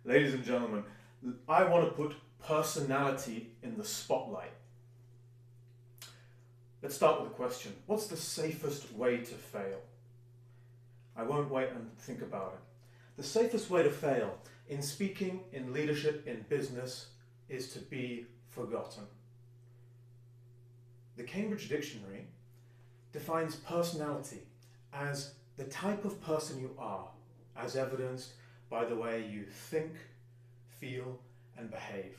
Ladies and gentlemen, I want to put personality in the spotlight. Let's start with a question. What's the safest way to fail? I won't wait and think about it. The safest way to fail in speaking, in leadership, in business is to be forgotten. The Cambridge Dictionary defines personality as the type of person you are, as evidenced by the way you think, feel, and behave.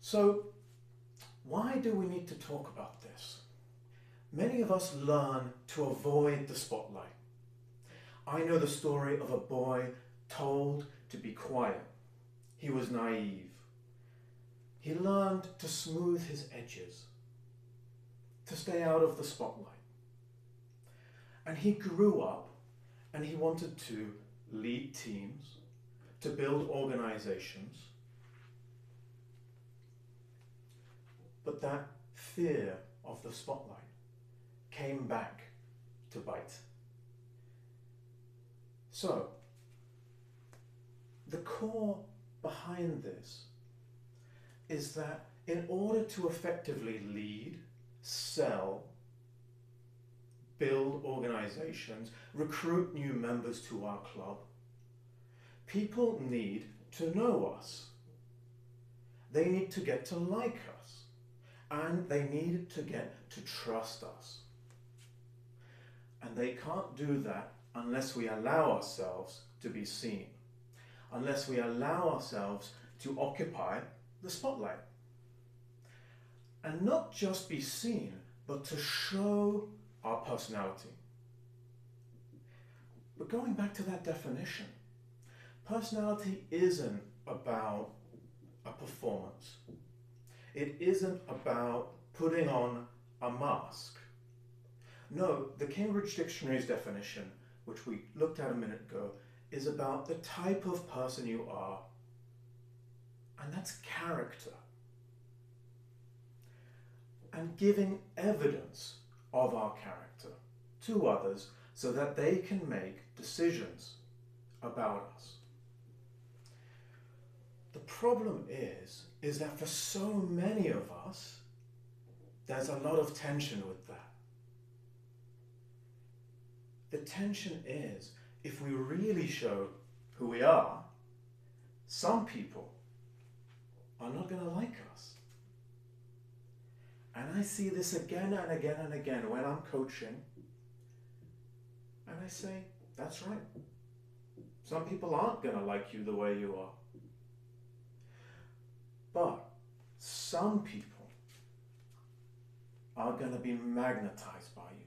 So, why do we need to talk about this? Many of us learn to avoid the spotlight. I know the story of a boy told to be quiet. He was naive. He learned to smooth his edges, to stay out of the spotlight. And he grew up and he wanted to lead teams, to build organizations. But that fear of the spotlight came back to bite. So, the core behind this is that in order to effectively lead, sell, build organizations, recruit new members to our club, people need to know us. They need to get to like us, and they need to get to trust us. And they can't do that unless we allow ourselves to be seen, unless we allow ourselves to occupy the spotlight. And not just be seen, but to show our personality. But going back to that definition, personality isn't about a performance. It isn't about putting on a mask. No, the Cambridge Dictionary's definition, which we looked at a minute ago, is about the type of person you are, and that's character. And giving evidence of our character to others so that they can make decisions about us. The problem is that for so many of us, there's a lot of tension with that. The tension is, if we really show who we are, some people are not going to like us. And I see this again and again and again when I'm coaching, and I say, that's right. Some people aren't going to like you the way you are. But some people are going to be magnetized by you.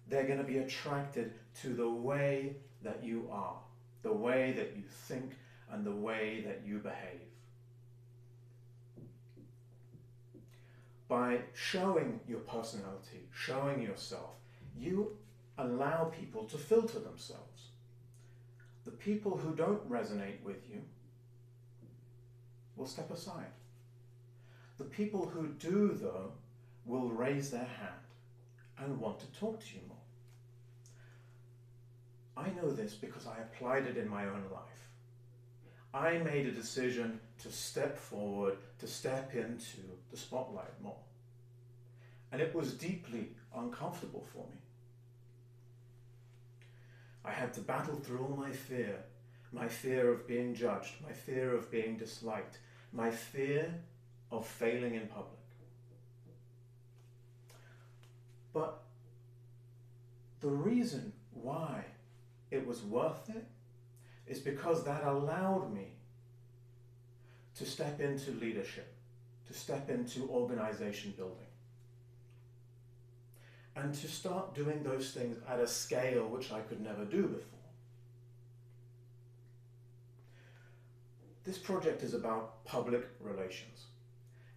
They're going to be attracted to the way that you are, the way that you think, and the way that you behave. By showing your personality, showing yourself, you allow people to filter themselves. The people who don't resonate with you will step aside. The people who do, though, will raise their hand and want to talk to you more. I know this because I applied it in my own life. I made a decision to step forward, to step into the spotlight more. And it was deeply uncomfortable for me. I had to battle through all my fear of being judged, my fear of being disliked, my fear of failing in public. But the reason why it was worth it is because that allowed me to step into leadership, to step into organization building, and to start doing those things at a scale which I could never do before. This project is about public relations.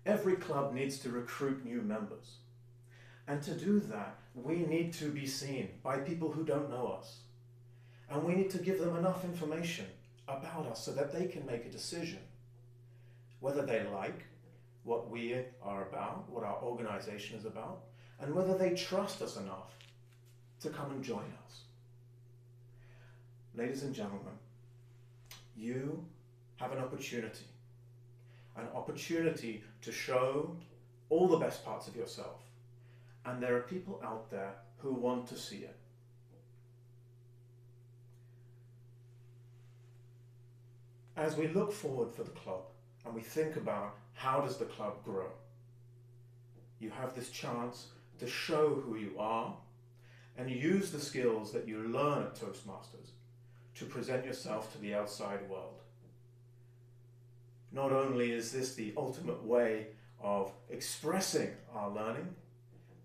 Every club needs to recruit new members. And to do that, we need to be seen by people who don't know us. And we need to give them enough information about us so that they can make a decision whether they like what we are about, what our organization is about, and whether they trust us enough to come and join us. Ladies and gentlemen, you have an opportunity to show all the best parts of yourself. And there are people out there who want to see it. As we look forward for the club and we think about how does the club grow, you have this chance to show who you are and use the skills that you learn at Toastmasters to present yourself to the outside world. Not only is this the ultimate way of expressing our learning,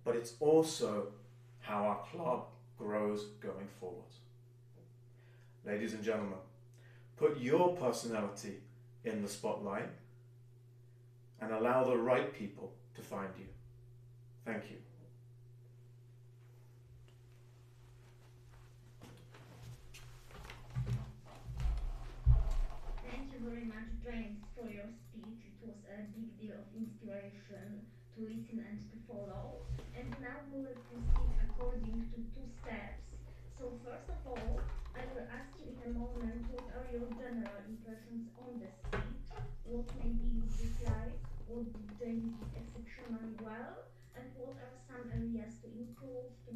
but it's also how our club grows going forward. Ladies and gentlemen, put your personality in the spotlight and allow the right people to find you. Thank you. Thank you very much, James, for your speech. It was a big deal of inspiration to listen and to follow. And now we will proceed according to two steps. So first of all, I will ask you in a moment what are your general impressions on the speech, what maybe you dislike, what did James did exceptionally well, and what are some areas to improve, to